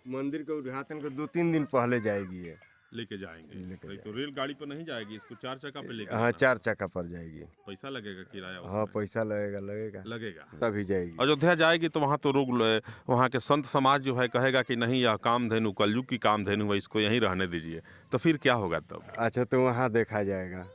मंदिर के उद्घाटन के 2-3 दिन पहले जाएगी ये। लेके जाएंगे लेके तो रेलगाड़ी पर नहीं जाएगी, इसको 4 चक्का पे लेके हाँ, जाना 4 चक्का पर जाएगी। पैसा लगेगा किराया हाँ, उसमें? पैसा लगेगा लगेगा। तभी जाएगी। अयोध्या जाएगी तो वहाँ तो वहाँ के संत समाज जो है कहेगा कि नहीं, यह कामधेनु कलयुग की कामधेनु है, इसको यहीं रहने दीजिए, तो फिर क्या होगा तब? अच्छा, तो वहाँ देखा जाएगा।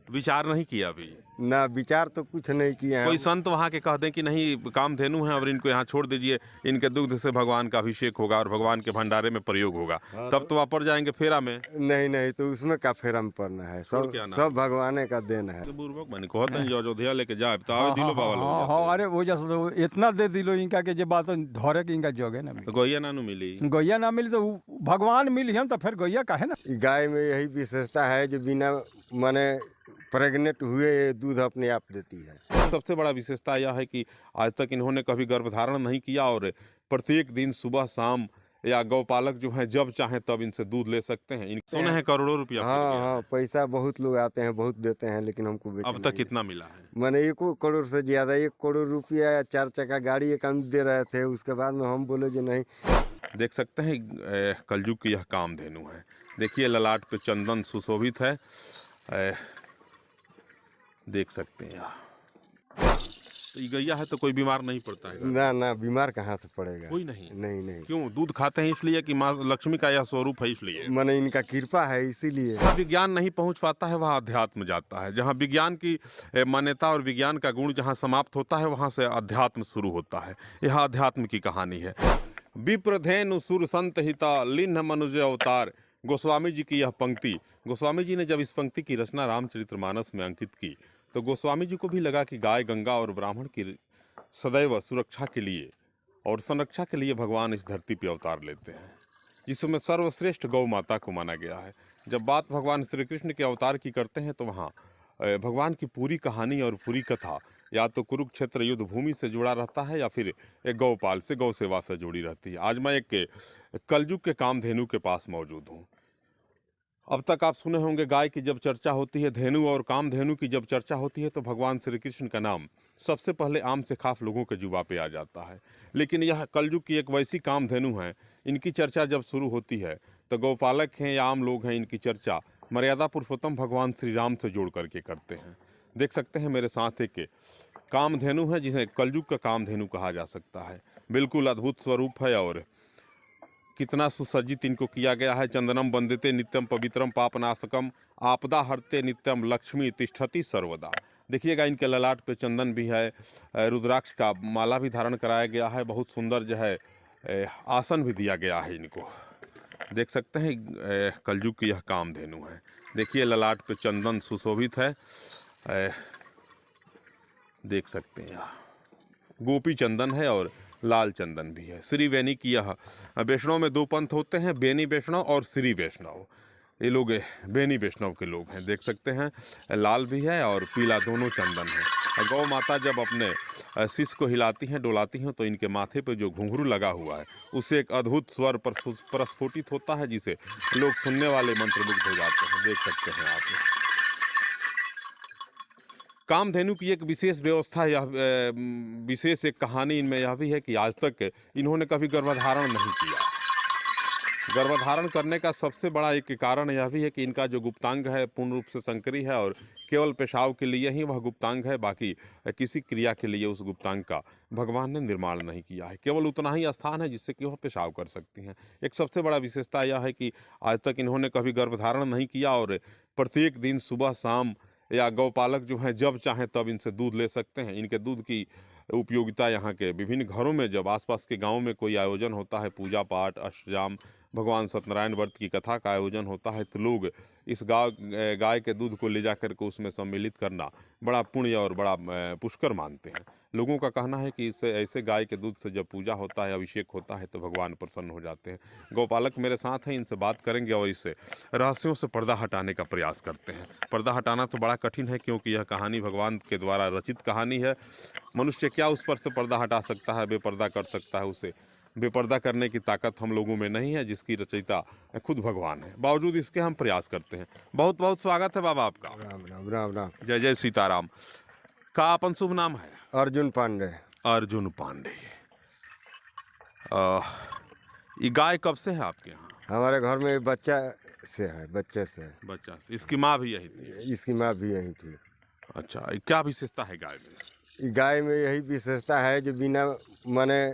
विचार नहीं किया अभी? ना, विचार तो कुछ नहीं किए हैं। कोई संत वहाँ के कह दें कि नहीं कामधेनु है और इनको यहाँ छोड़ दीजिए, इनके दुग्ध से भगवान का अभिषेक होगा और भगवान के भंडारे में प्रयोग होगा, हाँ, तब तो वापस जाएंगे फेरा में। नहीं, तो उसमें का फेरा में पड़ना है, सब भगवान का देन है। बुर्बक बनी कहते हैं अयोध्या लेके जाए तो आवे दिलो बाबा लोग हाँ, अरे वो जैसे इतना दे दिलो इनका के जे बात धरे के इनका जगह ना तो गैया नानू मिली। गैया ना मिली तो भगवान मिली हम तो फिर गैया काहे ना। गाय में यही विशेषता है जो बिना माने प्रेग्नेंट हुए ये दूध अपने आप देती है। सबसे बड़ा विशेषता यह है कि आज तक इन्होंने कभी गर्भधारण नहीं किया और प्रत्येक दिन सुबह शाम या गौपालक जो है जब चाहे तब इनसे दूध ले सकते हैं। सुने हैं करोड़ों रुपया। हाँ, पैसा बहुत लोग आते हैं, बहुत देते हैं, लेकिन हमको अब तक कितना मिला है? मैंने 1 करोड़ से ज्यादा, 1 करोड़ रुपया या 4 चक्का गाड़ी एक हम दे रहे थे। उसके बाद में हम बोले जो नहीं। देख सकते हैं कलयुग की यह कामधेनु है। देखिए ललाट पे चंदन सुशोभित है, देख सकते हैं यहाँ। तो ये गैया है तो कोई बीमार नहीं पड़ता है? ना, बीमार कहाँ से पड़ेगा? कोई नहीं। नहीं। क्यों? दूध खाते हैं इसलिए कि माँ लक्ष्मी का यह स्वरूप है इसलिए? माने इनका कृपा है इसीलिए। जहाँ विज्ञान नहीं पहुंच पाता है वहाँ अध्यात्म जाता है। जहाँ विज्ञान की मान्यता और विज्ञान का गुण जहाँ समाप्त होता है वहाँ से अध्यात्म शुरू होता है। यह अध्यात्म की कहानी है। विप्रधेनु सुर संत हिता लिन्ह मनुज अवतार, गोस्वामी जी की यह पंक्ति। गोस्वामी जी ने जब इस पंक्ति की रचना रामचरितमानस में अंकित की तो गोस्वामी जी को भी लगा कि गाय, गंगा और ब्राह्मण की सदैव सुरक्षा के लिए और संरक्षा के लिए भगवान इस धरती पर अवतार लेते हैं, जिसमें सर्वश्रेष्ठ गौ माता को माना गया है। जब बात भगवान श्री कृष्ण के अवतार की करते हैं तो वहाँ भगवान की पूरी कहानी और पूरी कथा या तो कुरुक्षेत्र युद्ध भूमि से जुड़ा रहता है या फिर एक गौपाल से, गौ सेवा से जुड़ी रहती है। आज मैं एक कलयुग के कामधेनु के पास मौजूद हूँ। अब तक आप सुने होंगे गाय की जब चर्चा होती है, धेनु और कामधेनु की जब चर्चा होती है तो भगवान श्री कृष्ण का नाम सबसे पहले आम से खास लोगों के जुबा पे आ जाता है। लेकिन यह कलयुग की एक वैसी कामधेनु है, इनकी चर्चा जब शुरू होती है तो गौपालक हैं या आम लोग हैं, इनकी चर्चा मर्यादा पुरुषोत्तम भगवान श्री राम से जोड़ करके करते हैं। देख सकते हैं मेरे साथ एक कामधेनु है जिसे कलयुग का कामधेनु कहा जा सकता है। बिल्कुल अद्भुत स्वरूप है और कितना सुसज्जित इनको किया गया है। चंदनम वंदिते नित्यम पवित्रम पापनाशकम आपदा हरते नित्यम लक्ष्मी तिष्ठति सर्वदा। देखिएगा इनके ललाट पे चंदन भी है, रुद्राक्ष का माला भी धारण कराया गया है, बहुत सुंदर जो है आसन भी दिया गया है इनको। देख सकते हैं कलयुग की यह कामधेनु है। देखिए ललाट पे चंदन सुशोभित है, देख सकते हैं यहाँ गोपी चंदन है और लाल चंदन भी है। श्री वेणी की यह वैष्णव में 2 पंथ होते हैं, बेनी वैष्णव और श्री वैष्णव। ये लोग बेनी वैष्णव के लोग हैं। देख सकते हैं लाल भी है और पीला, दोनों चंदन है। गौ माता जब अपने शीश को हिलाती हैं, डोलाती हैं तो इनके माथे पे जो घुंघरू लगा हुआ है उससे एक अद्भुत स्वर प्रस्फुटित होता है जिसे लोग सुनने वाले मंत्रमुग्ध हो जाते हैं। देख सकते हैं आप कामधेनु की एक विशेष व्यवस्था, यह विशेष एक कहानी इनमें यह भी है कि आज तक इन्होंने कभी गर्भधारण नहीं किया। गर्भधारण करने का सबसे बड़ा एक कारण यह भी है कि इनका जो गुप्तांग है पूर्ण रूप से संकरी है और केवल पेशाब के लिए ही वह गुप्तांग है, बाकी किसी क्रिया के लिए उस गुप्तांग का भगवान ने निर्माण नहीं किया है। केवल उतना ही स्थान है जिससे कि वह पेशाब कर सकती हैं। एक सबसे बड़ा विशेषता यह है कि आज तक इन्होंने कभी गर्भधारण नहीं किया और प्रत्येक दिन सुबह शाम या गौपालक जो हैं जब चाहें तब इनसे दूध ले सकते हैं। इनके दूध की उपयोगिता यहाँ के विभिन्न घरों में जब आसपास के गांव में कोई आयोजन होता है, पूजा पाठ, अष्टजाम, भगवान सत्यनारायण व्रत की कथा का आयोजन होता है तो लोग इस गाय के दूध को ले जाकर के उसमें सम्मिलित करना बड़ा पुण्य और बड़ा पुष्कर मानते हैं। लोगों का कहना है कि इससे ऐसे गाय के दूध से जब पूजा होता है, अभिषेक होता है तो भगवान प्रसन्न हो जाते हैं। गौपालक मेरे साथ हैं, इनसे बात करेंगे और इससे रहस्यों से पर्दा हटाने का प्रयास करते हैं। पर्दा हटाना तो बड़ा कठिन है क्योंकि यह कहानी भगवान के द्वारा रचित कहानी है। मनुष्य क्या उस पर से पर्दा हटा सकता है, बेपर्दा कर सकता है? उसे बेपर्दा करने की ताकत हम लोगों में नहीं है, जिसकी रचयिता खुद भगवान है। बावजूद इसके हम प्रयास करते हैं। बहुत बहुत स्वागत है बाबा आपका। राम राम राम राम। जय जय सीताराम। का अपन शुभ नाम है? अर्जुन पांडे। अर्जुन पांडे। ये गाय कब से है आपके यहाँ? हमारे घर में बच्चा से है, बच्चे से है। बच्चा से। इसकी माँ भी यही थी? इसकी माँ भी यही थी। अच्छा, ये क्या विशेषता है गाय में? गाय में यही विशेषता है जो बिना माने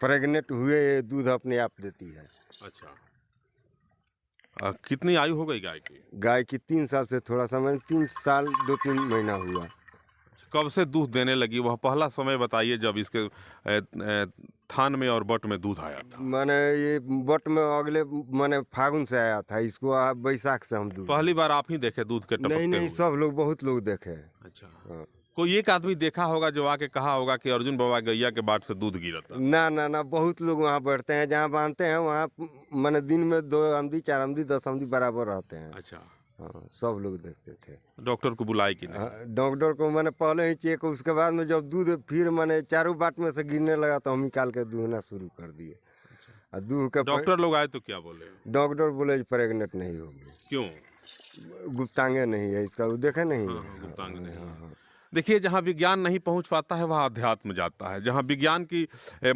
प्रेग्नेंट हुए ये दूध अपने आप देती है। अच्छा, कितनी आयु हो गई गाय की? गाय की 3 साल से थोड़ा सा मैंने 3 साल 2-3 महीना हुआ। कब से दूध देने लगी? वह पहला समय बताइए जब इसके थान में और बट में दूध आया था। माने ये बट में अगले माने फागुन से आया था, इसको बैसाख से हम दूध। पहली बार आप ही देखे दूध के टपकते नहीं हुए? सब लोग, बहुत लोग देखे। अच्छा, हाँ। कोई एक आदमी देखा होगा जो आके कहा होगा कि अर्जुन बाबा गैया के बाट से दूध गिरता? ना बहुत लोग वहाँ बैठते हैं, जहाँ बांधते हैं वहाँ माने दिन में 2 आमदी 4 आमदी 10 आमदी बराबर रहते हैं। अच्छा, हाँ, सब लोग देखते थे। डॉक्टर को बुलाए कि नहीं? हाँ, डॉक्टर को मैंने पहले ही चेक, उसके बाद में जब दूध फिर मैंने चारों बाट में से गिरने लगा तो हम निकाल के दूहना शुरू कर दिए। और दूध का डॉक्टर लोग आए तो क्या बोले? डॉक्टर बोले प्रेग्नेंट नहीं होगी। क्यों? गुप्तांगे नहीं है इसका, वो देखे नहीं। हाँ, गुप्तांग नहीं। हाँ। देखिए, जहाँ विज्ञान नहीं पहुँच पाता है वहाँ अध्यात्म जाता है। जहाँ विज्ञान की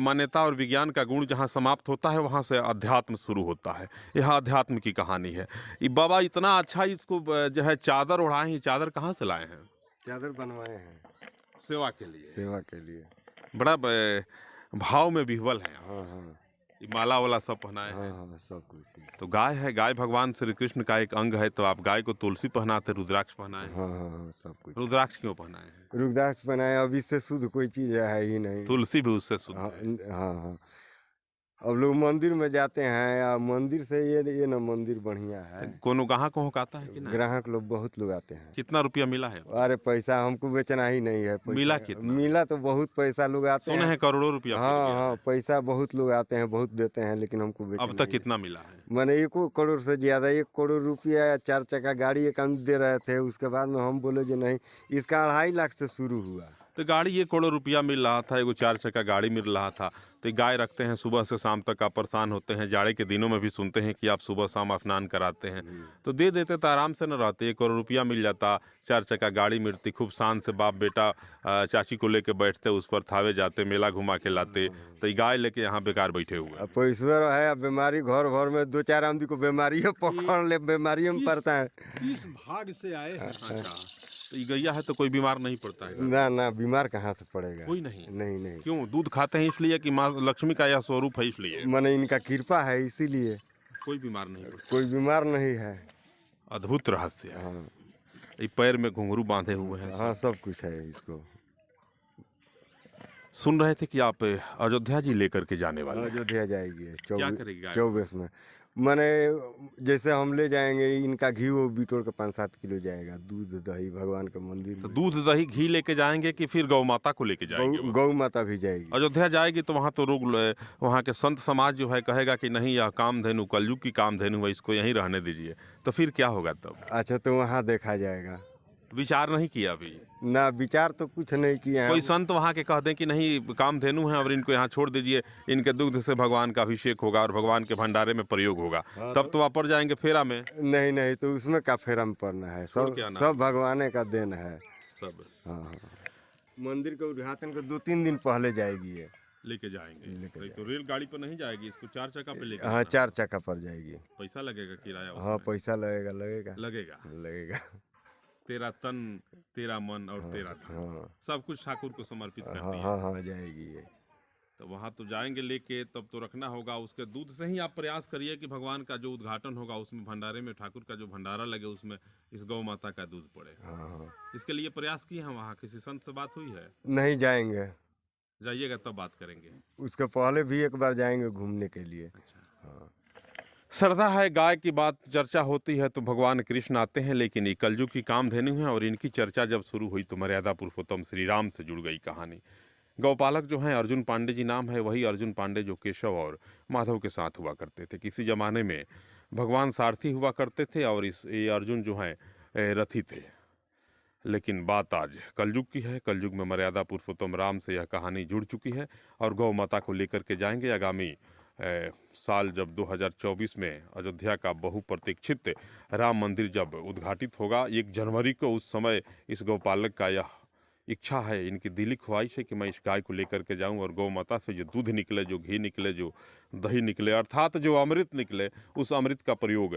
मान्यता और विज्ञान का गुण जहाँ समाप्त होता है वहाँ से अध्यात्म शुरू होता है। यह अध्यात्म की कहानी है। ये बाबा इतना अच्छा इसको जो है चादर ओढ़ाए हैं, चादर कहाँ से लाए हैं? चादर बनवाए हैं सेवा के लिए। सेवा के लिए। बड़ा भाव में विह्वल है। हाँ। ये माला वाला सब पहनाए हैं। हाँ सब कुछ। तो गाय है, गाय भगवान श्री कृष्ण का एक अंग है, तो आप गाय को तुलसी पहनाते, रुद्राक्ष पहनाए हैं। हाँ सब कुछ। रुद्राक्ष क्यों पहनाए हैं? रुद्राक्ष बनाए, अब इससे शुद्ध कोई चीज है ही नहीं। तुलसी भी उससे शुद्ध हाँ है। हाँ। अब लोग मंदिर में जाते हैं या मंदिर से ये ना मंदिर बढ़िया है। कोनो ग्राहक को आता है कि नहीं? ग्राहक लोग बहुत लोग आते हैं। कितना रुपया मिला है? अरे पैसा हमको बेचना ही नहीं है। पैसा मिला कितना? मिला तो बहुत पैसा लोग आते सुने हैं करोड़ों रुपया मिल गया हाँ है। पैसा बहुत लोग आते हैं, बहुत देते हैं, लेकिन हमको बेचना अब तक कितना मिला है? मैंने 1 करोड़ से ज्यादा, 1 करोड़ रुपया या 4 चक्का गाड़ी एक हम दे रहे थे। उसके बाद में हम बोले जो नहीं, इसका 2.5 लाख से शुरू हुआ। तो गाड़ी 1 करोड़ रुपया मिल रहा था, एगो 4 चक्का गाड़ी मिल रहा था। तो गाय रखते हैं, सुबह से शाम तक आप परेशान होते हैं। जाड़े के दिनों में भी सुनते हैं कि आप सुबह शाम स्नान कराते हैं, तो दे देते तो आराम से न रहते। 1 करोड़ रुपया मिल जाता, 4 चक्का गाड़ी मिलती, खूब शान से बाप बेटा चाची को लेके बैठते, उस पर थावे जाते, मेला घुमा के लाते। तो ये गाय लेके यहाँ बेकार बैठे हुए हैं। पैसा है, अब बीमारी घर भर में 2-4 आदमी को बीमारी पकड़ ले, बीमारी में पड़ता है। किस भाग से आए हैं? अच्छा, तो ये गैया है तो कोई बीमार नहीं पड़ता है? ना बीमार कहाँ से पड़ेगा? कोई नहीं। नहीं। क्यों? दूध खाते हैं इसलिए कि माँ लक्ष्मी का यह स्वरूप है इसलिए? माने इनका कृपा है इसीलिए। कोई बीमार नहीं पड़ता। कोई बीमार नहीं है। अद्भुत रहस्य है। हाँ ये पैर में घुंघरू बांधे हुए हैं। हाँ सब कुछ है इसको। सुन रहे थे कि आप अयोध्या जी लेकर के जाने वाले हैं। अयोध्या जाएगी क्या करेगी गाय? 24 में। माने जैसे हम ले जाएंगे, इनका घी वो बिटोर के 5-7 किलो जाएगा। दूध दही भगवान के मंदिर तो में। दूध दही घी लेके जाएंगे कि फिर गौ माता को लेके जाएंगे? गौ माता भी जाएगी। अयोध्या जाएगी तो वहाँ तो लोग वहाँ के संत समाज जो है कहेगा कि नहीं, यह कामधेनु कलयुग की कामधेनु है, इसको यहीं रहने दीजिए। तो फिर क्या होगा तब? अच्छा, तो वहाँ देखा जाएगा। विचार नहीं किया अभी? ना विचार तो कुछ नहीं किया है। कोई संत वहाँ के कह दें कि नहीं कामधेनु है और इनको यहाँ छोड़ दीजिए, इनके दूध से भगवान का अभिषेक होगा और भगवान के भंडारे में प्रयोग होगा, तब तो वापस जाएंगे फेरा में? नहीं, तो उसमें का फेरा में पड़ना है। सब भगवान का देन है सब। हाँ। मंदिर के उद्घाटन के 2-3 दिन पहले जाएगी ये। लेके जाएंगे तो रेलगाड़ी पर नहीं जाएगी, इसको 4 चक्का पे लेके? हाँ 4 चक्का पर जाएगी। पैसा लगेगा किराया उसमें? हाँ पैसा लगेगा। तेरा तन, तेरा मन और तेरा धन, हाँ सब कुछ ठाकुर को समर्पित कर दिया। हाँ जाएगी ये। तो वहाँ तो जाएंगे लेके, तब तो रखना होगा। उसके दूध से ही आप प्रयास करिए कि भगवान का जो उद्घाटन होगा उसमें भंडारे में ठाकुर का जो भंडारा लगे उसमें इस गौ माता का दूध पड़े। हाँ। इसके लिए प्रयास किए हैं? वहाँ किसी संत से बात हुई है? नहीं जाएंगे, जाइएगा तब बात करेंगे। उसके पहले भी एक बार जाएंगे घूमने के लिए। अच्छा, हाँ। श्रद्धा है, गाय की बात चर्चा होती है तो भगवान कृष्ण आते हैं, लेकिन ये कलयुग की कामधेनु है और इनकी चर्चा जब शुरू हुई तो मर्यादा पुरुषोत्तम श्री राम से जुड़ गई कहानी। गौपालक जो हैं अर्जुन पांडे जी नाम है, वही अर्जुन पांडे जो केशव और माधव के साथ हुआ करते थे। किसी ज़माने में भगवान सारथी हुआ करते थे और ये अर्जुन जो हैं रथी थे। लेकिन बात आज कलयुग की है। कलयुग में मर्यादा पुरुषोत्तम राम से यह कहानी जुड़ चुकी है और गौ माता को लेकर के जाएंगे। आगामी साल जब 2024 में अयोध्या का बहुप्रतीक्षित राम मंदिर जब उद्घाटित होगा 1 जनवरी को, उस समय इस गौपालक का यह इच्छा है, इनकी दिली ख्वाहिश है कि मैं इस गाय को लेकर के जाऊं और गौ माता से जो दूध निकले, जो घी निकले, जो दही निकले, अर्थात जो अमृत निकले, उस अमृत का प्रयोग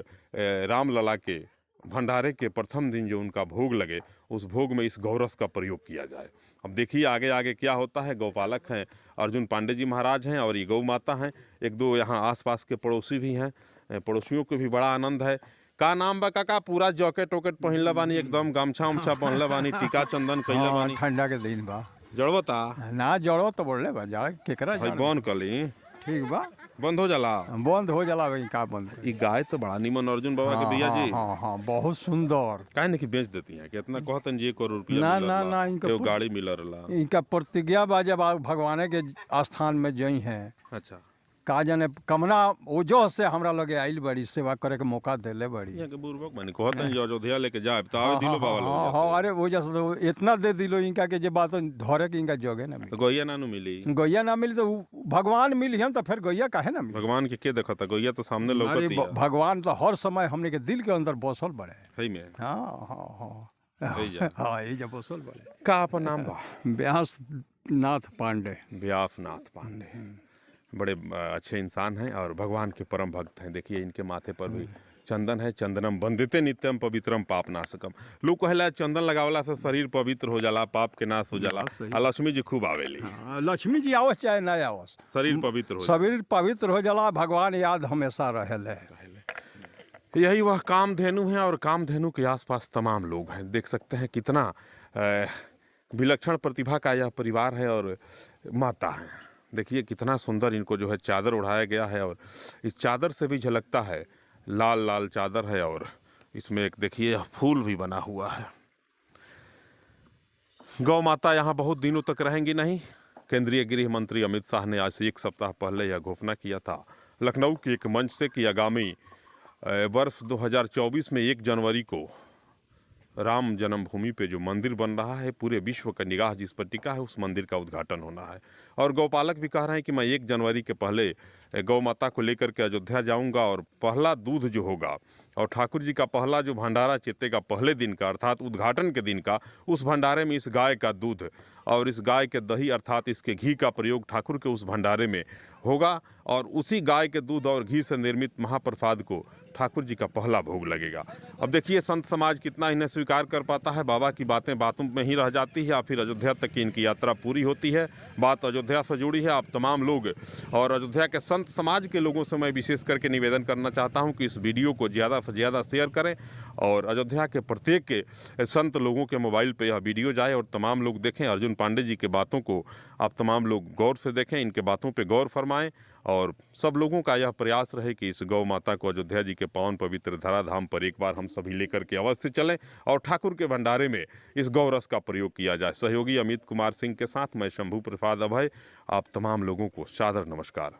रामलला के भंडारे के प्रथम दिन जो उनका भोग लगे, उस भोग में इस गौरस का प्रयोग किया जाए। अब देखिए आगे आगे क्या होता है। गौपालक हैं अर्जुन पांडे जी महाराज हैं और ये गौ माता हैं। एक दो यहाँ आसपास के पड़ोसी भी हैं, पड़ोसियों को भी बड़ा आनंद है। का नाम बा काका? पूरा जॉकेट वॉकेट पहिनले बानी, एकदम गमछा उमछा पहनले बानी, टीका चंदन कइले बानी। ठंडा के दिन बा जड़वता ना जड़ो तो बोले बा जा केकरा भाई जाड़े। बंद कली, ठीक बा बंद हो जाला। बंद हो जाला भाई का बंद। ई गाय तो बड़ा निमन अर्जुन बाबा के भैया जी। हाँ हाँ बहुत सुंदर। काहे नहीं कि बेच देती हैं? कितना कहतन जी 1 करोड़ रुपया ना मिलल ना बा, ना इनका एगो गाड़ी मिलल रहा। इनका प्रतिज्ञा बा जब आप भगवान के स्थान में जई हैं अच्छा, का जाने कमना ओजो से हमरा लगे आइल बड़ी सेवा करे के मौका देले बड़ी। यहाँ के बुर्बक माने कहतन जी अयोध्या लेके जाए तो आवे दिलो बाबा लोग हाँ हाँ अरे ओजो से तो इतना दे दिलो इनका के जे बात धरे के इनका जोगे ना तो गैया नानू मिली। मिली। गैया ना मिली तो भगवान मिली हम तो फिर गैया काहे ना मिली। भगवान के देखता? गैया तो सामने अरे लौकती है। भगवान तो हर समय हमने के दिल के अंदर बसल बड़े। सही में हाँ हाँ हाँ सही जा। हाँ ये जब बसल बड़े। का अपन नाम बा? व्यास नाथ पांडे। व्यासनाथ पांडे बड़े अच्छे इंसान हैं और भगवान के परम भक्त हैं। देखिए इनके माथे पर भी चंदन है। चंदनम वंदिते नित्यम पवित्रम पाप नाशकम। लोग कहला चंदन लगावला से शरीर पवित्र हो जाला, पाप के नाश हो जाला। आ लक्ष्मी जी खूब आवेली, हाँ, लक्ष्मी जी आवस चाहे ना आवस शरीर पवित्र हो जाला। शरीर पवित्र हो जाला, भगवान याद हमेशा रहेले। यही वह कामधेनु है और कामधेनु के आसपास तमाम लोग हैं। देख सकते हैं कितना विलक्षण प्रतिभा का यह परिवार है और माता है। देखिए कितना सुंदर इनको जो है चादर ओढ़ाया गया है और इस चादर से भी झलकता है, लाल लाल चादर है और इसमें एक देखिए फूल भी बना हुआ है। गौ माता यहाँ बहुत दिनों तक रहेंगी नहीं। केंद्रीय गृह मंत्री अमित शाह ने आज से 1 सप्ताह पहले यह घोषणा किया था लखनऊ के एक मंच से कि आगामी वर्ष 2024 में 1 जनवरी को राम जन्मभूमि पे जो मंदिर बन रहा है, पूरे विश्व का निगाह जिस पर टिका है, उस मंदिर का उद्घाटन होना है। और गौपालक भी कह रहे हैं कि मैं 1 जनवरी के पहले गौ माता को लेकर के अयोध्या जाऊंगा और पहला दूध जो होगा और ठाकुर जी का पहला जो भंडारा चेतेगा पहले दिन का, अर्थात उद्घाटन के दिन का, उस भंडारे में इस गाय का दूध और इस गाय के दही अर्थात इसके घी का प्रयोग ठाकुर के उस भंडारे में होगा और उसी गाय के दूध और घी से निर्मित महाप्रसाद को ठाकुर जी का पहला भोग लगेगा। अब देखिए संत समाज कितना इन्हें स्वीकार कर पाता है। बाबा की बातें बातों में ही रह जाती है या फिर अयोध्या तक की इनकी यात्रा पूरी होती है। बात अयोध्या से जुड़ी है। आप तमाम लोग और अयोध्या के संत समाज के लोगों से मैं विशेष करके निवेदन करना चाहता हूं कि इस वीडियो को ज़्यादा से ज़्यादा शेयर करें और अयोध्या के प्रत्येक के संत लोगों के मोबाइल पर यह वीडियो जाए और तमाम लोग देखें। अर्जुन पांडे जी के बातों को आप तमाम लोग गौर से देखें, इनके बातों पर गौर फरमाएं और सब लोगों का यह प्रयास रहे कि इस गौ माता को अयोध्या जी के पावन पवित्र धराधाम पर एक बार हम सभी लेकर के अवश्य चलें और ठाकुर के भंडारे में इस गौ रस का प्रयोग किया जाए। सहयोगी अमित कुमार सिंह के साथ मैं शंभू प्रसाद अभय, आप तमाम लोगों को सादर नमस्कार।